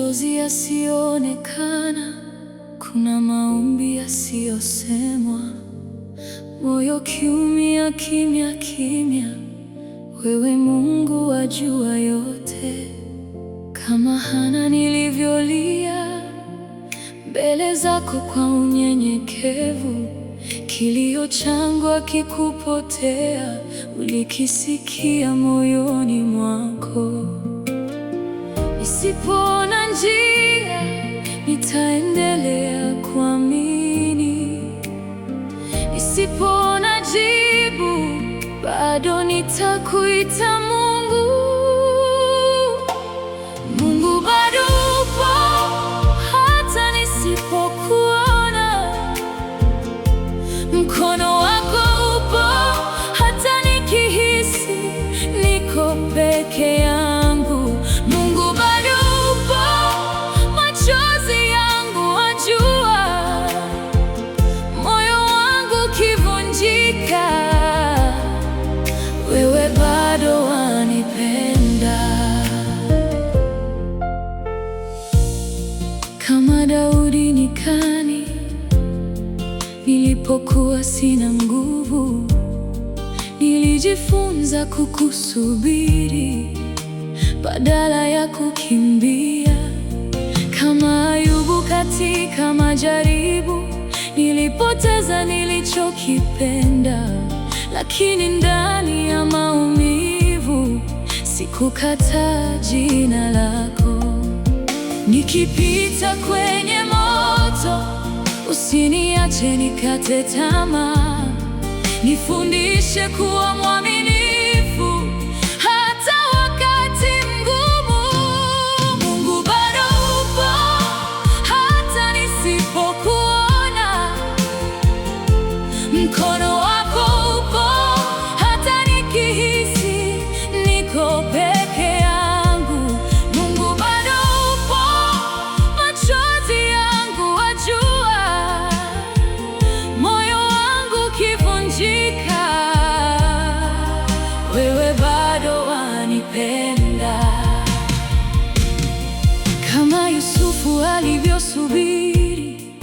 machozi yasiyoonekana, kuna maombi yasiyosemwa, moyo kiumia kimya kimya. Wewe Mungu wajua yote, kama Hana nilivyolia mbele zako kwa unyenyekevu. Kilio changu hakikupotea, ulikisikia moyoni mwako. Nisipoona njia, nitaendelea kuamini. Nisipoona jibu, bado nitakuita Mungu. Mungu bado upo, hata nisipokuona. Mkono wako upo, hata nikihisi niko peke yangu. Mungu bado upo, machozi yangu wajua, moyo wangu kivunjika, wewe bado wanipenda. Kama Daudi nyikani, nilipokuwa sina nguvu, nilijifunza kukusubiri badala ya kukimbia. Kama Ayubu katika majaribu, nilipoteza nilichokipenda, lakini ndani ya maumivu sikukataa jina lako. Nikipita kwenye moto, usiniache nikate tamaa. Nifundishe kuwa mwaminifu hata wakati mgumu. Mungu bado upo, hata nisipokuona. Mkono wako upo, hata nikihisi niko peke yangu. Mungu bado upo, machozi yangu wajua, moyo wangu kivunjika, wewe bado wanipenda. Kama Yusufu alivyosubiri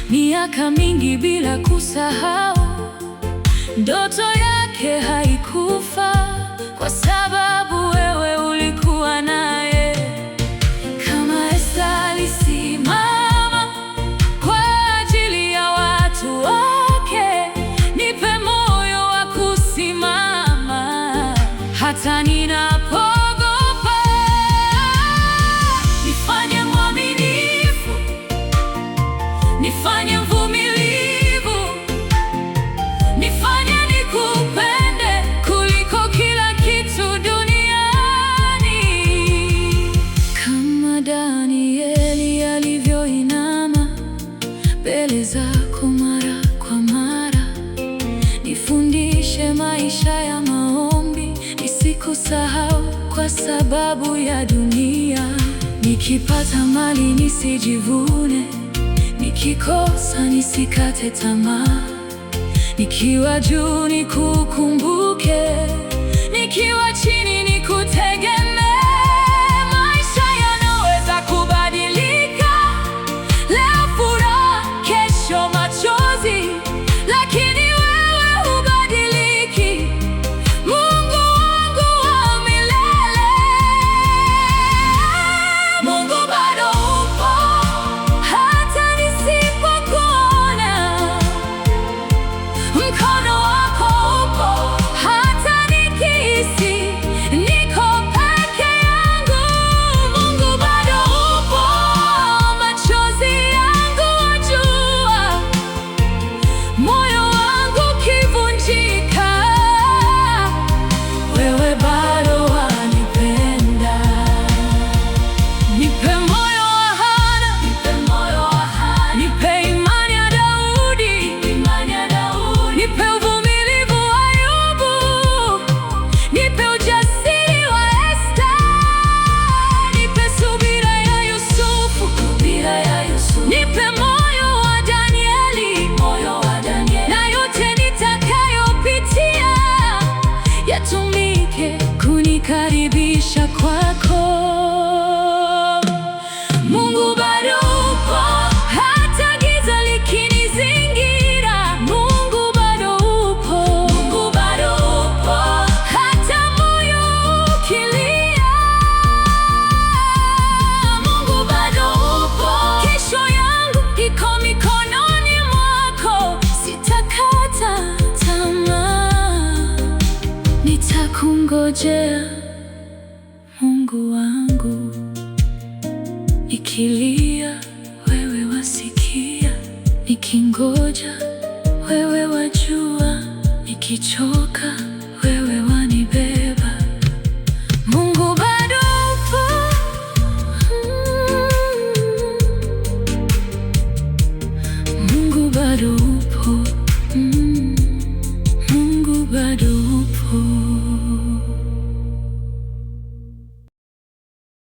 miaka mingi bila kusahau, ndoto yake haikufa kwa sababu wewe ulikuwa naye. Kama Esta alisimama kwa ajili ya watu wake, nipe moyo wa kusimama hata ninapogopa. Nifanye mwaminifu, nifanye mvumilivu, nifanye nikupende kuliko kila kitu duniani. Kama Danieli alivyoinama mbele zako mara kwa mara, nifundishe maisha ya maombi, nisikusahau kwa sababu ya dunia. Nikipata mali nisijivune, nikikosa nisikate tamaa. Nikiwa juu nikukumbuke, nikiwa chini nikutegemee. Maisha yanaweza kubadilika, leo furaha, kesho machozi, lakini wewe hubadiliki. Mungu wangu wa milele, Mungu bado upo, hata nisipokuona. Mkono wako upo, hata nikihisi niko peke yangu. Mungu bado upo, machozi yangu wajua, moyo wangu kivunjika, wewe bado wanipenda. Nipe moyo wa Hana, nipe imani ya Daudi, nipe uvumilivu wa Ayubu, nipe ujasiri wa Esta, nipe subira ya Yusufu, nipe moyo wa Danieli, na yote nitakayopitia yatumike kunikaribisha kwako. nakungojea Mungu wangu, nikilia wewe wasikia, nikingoja wewe wajua, nikichoka wewe wanibeba. Mungu bado upo, Mungu bado upo, Mungu bado